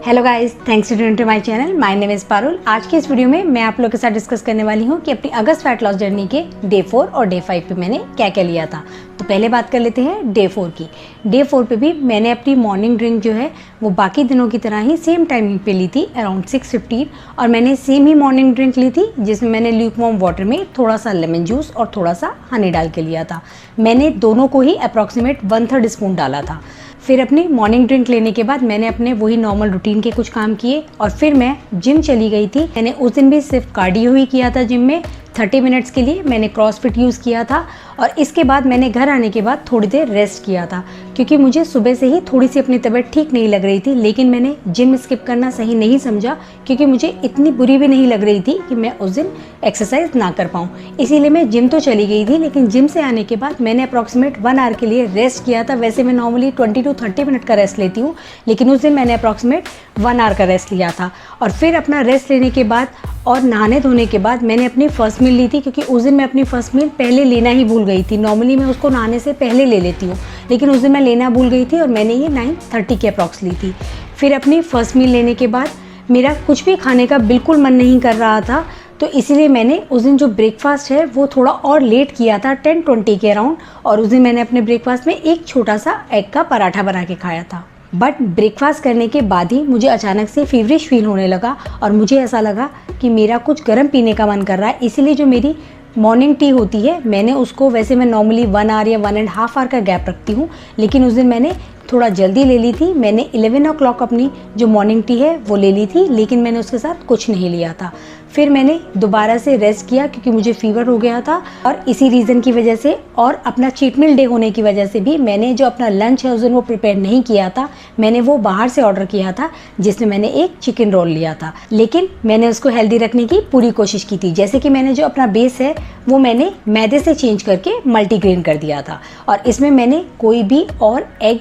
Hello guys, thanks to tune to my channel. My name is Parul. आज की इस video में मैं आप लोगों के साथ डिस्कस करने वाली हूँ कि अपनी अगस्त फैट लॉस जर्नी के डे 4 और डे 5 पे मैंने क्या क्या लिया था। तो पहले बात कर लेते हैं डे 4 की। डे 4 पे भी मैंने अपनी मॉर्निंग ड्रिंक जो है वो बाकी दिनों की तरह ही सेम टाइमिंग पे ली थी, अराउंड 6:15, और मैंने सेम ही मॉर्निंग ड्रिंक ली थी जिसमें मैंने ल्यूकवार्म वाटर में थोड़ा सा लेमन जूस और थोड़ा सा हनी डाल के लिया था। मैंने दोनों को ही अप्रॉक्सीमेट 1/3 स्पून डाला था। फिर अपनी मॉर्निंग ड्रिंक लेने के बाद मैंने अपने वही नॉर्मल रूटीन के कुछ काम किए और फिर मैं जिम चली गई थी। मैंने उस दिन भी सिर्फ कार्डियो ही किया था जिम में 30 मिनट्स के लिए। मैंने क्रॉसफिट यूज़ किया था और इसके बाद मैंने घर आने के बाद थोड़ी देर रेस्ट किया था क्योंकि मुझे सुबह से ही थोड़ी सी अपनी तबीयत ठीक नहीं लग रही थी। लेकिन मैंने जिम स्किप करना सही नहीं समझा क्योंकि मुझे इतनी बुरी भी नहीं लग रही थी कि मैं उस दिन एक्सरसाइज ना कर पाऊँ। इसीलिए मैं जिम तो चली गई थी, लेकिन जिम से आने के बाद मैंने अप्रॉक्सीमेट 1 आवर के लिए रेस्ट किया था। वैसे मैं नॉर्मली 20 to 30 मिनट का रेस्ट लेती हूँ, लेकिन उस दिन मैंने अप्रॉक्सीमेट 1 आवर का रेस्ट लिया था। और फिर अपना रेस्ट लेने के बाद और नहाने धोने के बाद मैंने अपनी फर्स्ट मील ली थी क्योंकि उस दिन मैं अपनी फर्स्ट मील पहले लेना ही भूल गई थी। नॉर्मली मैं उसको नहाने से पहले ले लेती हूँ, लेकिन उस दिन मैं लेना भूल गई थी और मैंने ये 9:30 के अप्रॉक्स ली थी। फिर अपनी फर्स्ट मील लेने के बाद मेरा कुछ भी खाने का बिल्कुल मन नहीं कर रहा था, तो इसीलिए मैंने उस दिन जो ब्रेकफास्ट है वो थोड़ा और लेट किया था, 10:20 के अराउंड। और उस दिन मैंने अपने ब्रेकफास्ट में एक छोटा सा एग का पराठा बना के खाया था। बट ब्रेकफास्ट करने के बाद ही मुझे अचानक से फीवरिश फील होने लगा और मुझे ऐसा लगा कि मेरा कुछ गर्म पीने का मन कर रहा है। इसीलिए जो मेरी मॉर्निंग टी होती है मैंने उसको, वैसे मैं नॉर्मली 1 आवर या 1.5 आवर का गैप रखती हूँ, लेकिन उस दिन मैंने थोड़ा जल्दी ले ली थी। मैंने 11 o'clock अपनी जो मॉर्निंग टी है वो ले ली थी, लेकिन मैंने उसके साथ कुछ नहीं लिया था। फिर मैंने दोबारा से रेस्ट किया क्योंकि मुझे फीवर हो गया था और इसी रीज़न की वजह से और अपना चीट मील डे होने की वजह से भी मैंने जो अपना लंच है उस दिन वो प्रिपेयर नहीं किया था। मैंने वो बाहर से ऑर्डर किया था जिसमें मैंने एक चिकन रोल लिया था, लेकिन मैंने उसको हेल्दी रखने की पूरी कोशिश की थी। जैसे कि मैंने जो अपना बेस है वो मैंने मैदे से चेंज करके मल्टीग्रेन कर दिया था और इसमें मैंने कोई भी और एग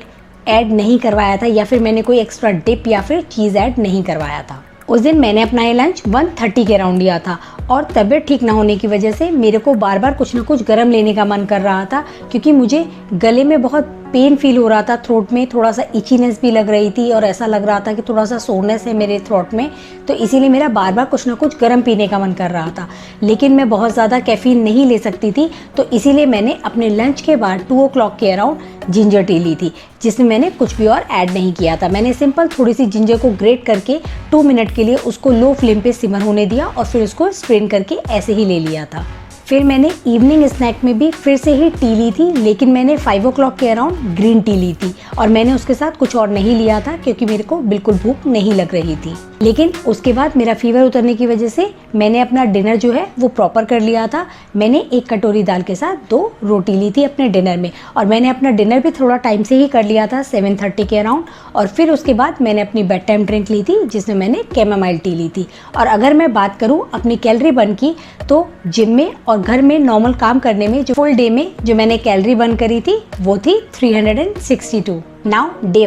ऐड नहीं करवाया था या फिर मैंने कोई एक्स्ट्रा डिप या फिर चीज़ ऐड नहीं करवाया था। उस दिन मैंने अपना ये लंच 1:30 के अराउंड लिया था और तबीयत ठीक ना होने की वजह से मेरे को बार बार कुछ ना कुछ गर्म लेने का मन कर रहा था क्योंकि मुझे गले में बहुत पेन फील हो रहा था, थ्रोट में थोड़ा सा इचीनेस भी लग रही थी और ऐसा लग रहा था कि थोड़ा सा सोरनेस है मेरे थ्रोट में। तो इसीलिए मेरा बार बार कुछ ना कुछ गर्म पीने का मन कर रहा था, लेकिन मैं बहुत ज़्यादा कैफीन नहीं ले सकती थी। तो इसीलिए मैंने अपने लंच के बाद 2 o'clock के अराउंड जिंजर टी ली थी जिसमें मैंने कुछ भी और ऐड नहीं किया था। मैंने सिंपल थोड़ी सी जिंजर को ग्रेट करके 2 मिनट के लिए उसको लो फ्लेम पे सिमर होने दिया और फिर उसको स्ट्रेन करके ऐसे ही ले लिया था। फिर मैंने इवनिंग स्नैक में भी फिर से ही टी ली थी, लेकिन मैंने 5 o'clock के अराउंड ग्रीन टी ली थी और मैंने उसके साथ कुछ और नहीं लिया था क्योंकि मेरे को बिल्कुल भूख नहीं लग रही थी। लेकिन उसके बाद मेरा फीवर उतरने की वजह से मैंने अपना डिनर जो है वो प्रॉपर कर लिया था। मैंने 1 कटोरी दाल के साथ 2 रोटी ली थी अपने डिनर में और मैंने अपना डिनर भी थोड़ा टाइम से ही कर लिया था, 7:30 के अराउंड। और फिर उसके बाद मैंने अपनी बेड टाइम ड्रिंक ली थी जिसमें मैंने कैमोमाइल टी ली थी। और अगर मैं बात करूँ अपनी कैलोरी बर्न की, तो जिम में और घर में नॉर्मल काम करने में जो फुल डे में जो मैंने कैलोरी बर्न करी थी वो थी 362। नाउ डे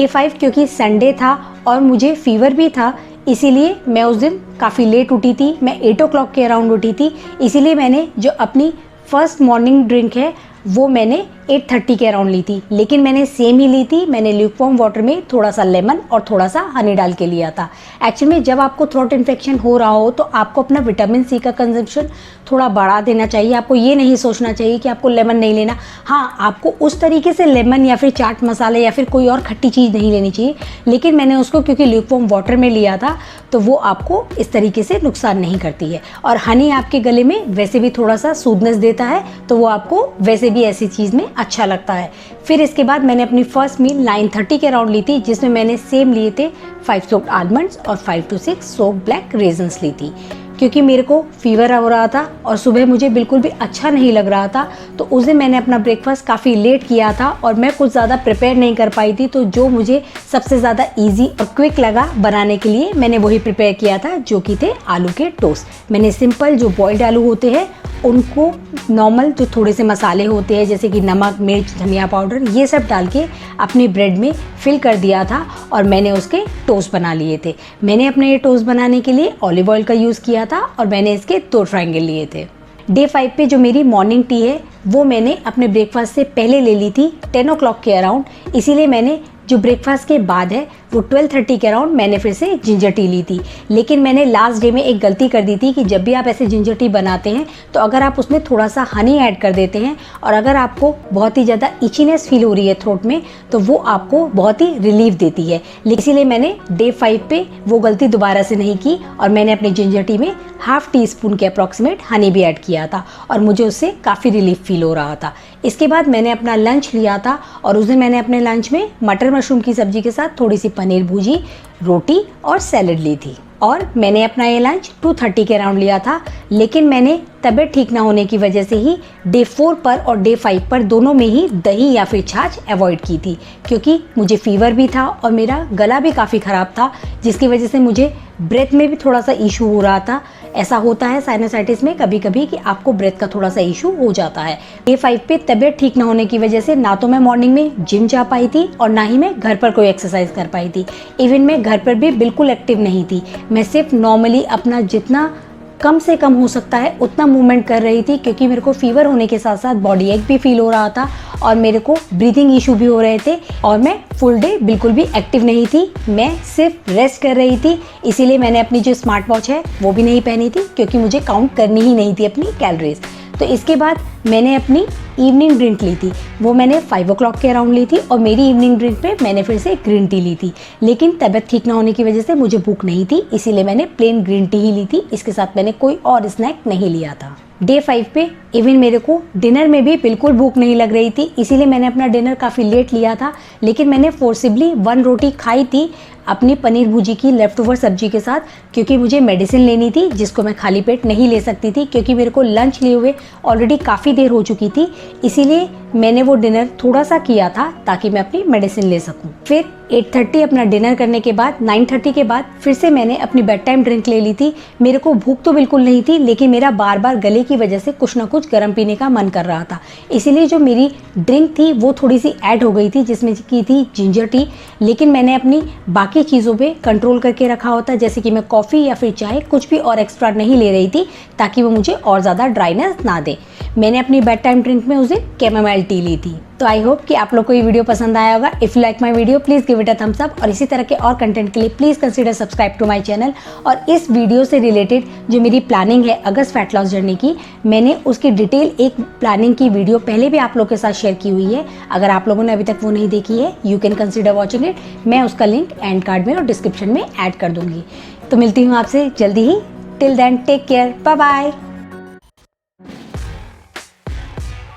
5 क्योंकि संडे था और मुझे फीवर भी था, इसीलिए मैं उस दिन काफ़ी लेट उठी थी। मैं 8 o'clock के अराउंड उठी थी, इसीलिए मैंने जो अपनी फर्स्ट मॉर्निंग ड्रिंक है वो मैंने 8:30 के अराउंड ली थी, लेकिन मैंने सेम ही ली थी। मैंने ल्यूकवार्म वाटर में थोड़ा सा लेमन और थोड़ा सा हनी डाल के लिया था। एक्चुअली में जब आपको थ्रोट इन्फेक्शन हो रहा हो तो आपको अपना विटामिन सी का कंजम्पशन थोड़ा बढ़ा देना चाहिए। आपको ये नहीं सोचना चाहिए कि आपको लेमन नहीं लेना। हाँ, आपको उस तरीके से लेमन या फिर चाट मसाले या फिर कोई और खट्टी चीज़ नहीं लेनी चाहिए, लेकिन मैंने उसको क्योंकि ल्यूकवार्म वाटर में लिया था तो वो आपको इस तरीके से नुकसान नहीं करती है। और हनी आपके गले में वैसे भी थोड़ा सा सूदनेस देता है, तो वो आपको वैसे भी ऐसी चीज़ में अच्छा लगता है। फिर इसके बाद मैंने अपनी फर्स्ट मील 9:30 के अराउंड ली थी जिसमें मैंने सेम लिए थे 5 सोक्ड आलमंड्स और 5 to 6 सोक्ड ब्लैक रेजन्स ली थी क्योंकि मेरे को फीवर हो रहा था और सुबह मुझे बिल्कुल भी अच्छा नहीं लग रहा था। तो उस दिन मैंने अपना ब्रेकफास्ट काफ़ी लेट किया था और मैं कुछ ज़्यादा प्रिपेयर नहीं कर पाई थी। तो जो मुझे सबसे ज़्यादा इजी और क्विक लगा बनाने के लिए मैंने वही प्रिपेयर किया था, जो कि थे आलू के टोस्ट। मैंने सिंपल जो बॉइल्ड आलू होते हैं उनको नॉर्मल जो थोड़े से मसाले होते हैं जैसे कि नमक, मिर्च, धनिया पाउडर, ये सब डाल के अपनी ब्रेड में फिल कर दिया था और मैंने उसके टोस्ट बना लिए थे। मैंने अपने ये टोस्ट बनाने के लिए ऑलिव ऑयल का यूज़ किया था और मैंने इसके 2 ट्रायंगल लिए थे। डे 5 पे जो मेरी मॉर्निंग टी है वो मैंने अपने ब्रेकफास्ट से पहले ले ली थी 10 o'clock के अराउंड, इसीलिए मैंने जो ब्रेकफास्ट के बाद है वो 12:30 के अराउंड मैंने फिर से जिंजर टी ली थी। लेकिन मैंने लास्ट डे में एक गलती कर दी थी कि जब भी आप ऐसे जिंजर टी बनाते हैं तो अगर आप उसमें थोड़ा सा हनी ऐड कर देते हैं और अगर आपको बहुत ही ज़्यादा इचीनेस फील हो रही है थ्रोट में तो वो आपको बहुत ही रिलीफ देती है। इसीलिए मैंने डे 5 पे वो गलती दोबारा से नहीं की और मैंने अपने जिंजर टी में हाफ टी स्पून के अप्रॉक्सीमेट हनी भी ऐड किया था और मुझे उससे काफ़ी रिलीफ फील हो रहा था। इसके बाद मैंने अपना लंच लिया था और उस दिन मैंने अपने लंच में मटर मशरूम की सब्जी के साथ थोड़ी सी पनीर भुजी, रोटी और सैलेड ली थी। और मैंने अपना ये लंच 2:30 के अराउंड लिया था। लेकिन मैंने तबीयत ठीक ना होने की वजह से ही डे 4 पर और डे 5 पर दोनों में ही दही या फिर छाछ अवॉइड की थी, क्योंकि मुझे फीवर भी था और मेरा गला भी काफ़ी ख़राब था, जिसकी वजह से मुझे ब्रेथ में भी थोड़ा सा इशू हो रहा था। ऐसा होता है साइनसाइटिस में कभी कभी कि आपको ब्रेथ का थोड़ा सा इशू हो जाता है। डे 5 पे तबीयत ठीक ना होने की वजह से ना तो मैं मॉर्निंग में जिम जा पाई थी और ना ही मैं घर पर कोई एक्सरसाइज कर पाई थी। इवन मैं घर पर भी बिल्कुल एक्टिव नहीं थी। मैं सिर्फ नॉर्मली अपना जितना कम से कम हो सकता है उतना मूवमेंट कर रही थी, क्योंकि मेरे को फीवर होने के साथ साथ बॉडी एक भी फील हो रहा था और मेरे को ब्रीथिंग इशू भी हो रहे थे और मैं फुल डे बिल्कुल भी एक्टिव नहीं थी। मैं सिर्फ रेस्ट कर रही थी। इसीलिए मैंने अपनी जो स्मार्ट वॉच है वो भी नहीं पहनी थी, क्योंकि मुझे काउंट करनी ही नहीं थी अपनी कैलोरीज। तो इसके बाद मैंने अपनी इवनिंग ड्रिंक ली थी। वो मैंने 5 o'clock के अराउंड ली थी और मेरी इवनिंग ड्रिंक पे मैंने फिर से ग्रीन टी ली थी। लेकिन तबीयत ठीक ना होने की वजह से मुझे भूख नहीं थी, इसीलिए मैंने प्लेन ग्रीन टी ही ली थी। इसके साथ मैंने कोई और स्नैक नहीं लिया था। डे 5 पे इवन मेरे को डिनर में भी बिल्कुल भूख नहीं लग रही थी, इसीलिए मैंने अपना डिनर काफ़ी लेट लिया था। लेकिन मैंने फोर्सिबली 1 रोटी खाई थी अपनी पनीर भुजी की लेफ्ट ओवर सब्जी के साथ, क्योंकि मुझे मेडिसिन लेनी थी जिसको मैं खाली पेट नहीं ले सकती थी, क्योंकि मेरे को लंच लिए हुए ऑलरेडी काफ़ी देर हो चुकी थी। इसीलिए मैंने वो डिनर थोड़ा सा किया था ताकि मैं अपनी मेडिसिन ले सकूं। फिर 8:30 अपना डिनर करने के बाद 9:30 के बाद फिर से मैंने अपनी बेड टाइम ड्रिंक ले ली थी। मेरे को भूख तो बिल्कुल नहीं थी, लेकिन मेरा बार बार गले की वजह से कुछ ना कुछ गर्म पीने का मन कर रहा था। इसीलिए जो मेरी ड्रिंक थी वो थोड़ी सी ऐड हो गई थी, जिसमें की थी जिंजर टी। लेकिन मैंने अपनी बाकी चीज़ों पे कंट्रोल करके रखा होता, जैसे कि मैं कॉफ़ी या फिर चाय कुछ भी और एक्स्ट्रा नहीं ले रही थी, ताकि वो मुझे और ज़्यादा ड्राइनेस ना दे। मैंने अपनी बेड टाइम ड्रिंक में उस दिन कैमोमाइल टी ली थी। तो आई होप कि आप लोग को ये वीडियो पसंद आया होगा। If you like my video please give it a thumbs up और इसी तरह के और कंटेंट के लिए please consider subscribe to my channel. और इस वीडियो से रिलेटेड जो मेरी प्लानिंग है अगस्त फैट लॉस जर्नी की, मैंने उसकी डिटेल एक प्लानिंग की वीडियो पहले भी आप लोग के साथ शेयर की हुई है। अगर आप लोगों ने अभी तक वो नहीं देखी है, you can consider watching it. मैं उसका लिंक एंड कार्ड में और डिस्क्रिप्शन में ऐड कर दूंगी। तो मिलती हूँ आपसे जल्दी ही। Till then take care, bye bye.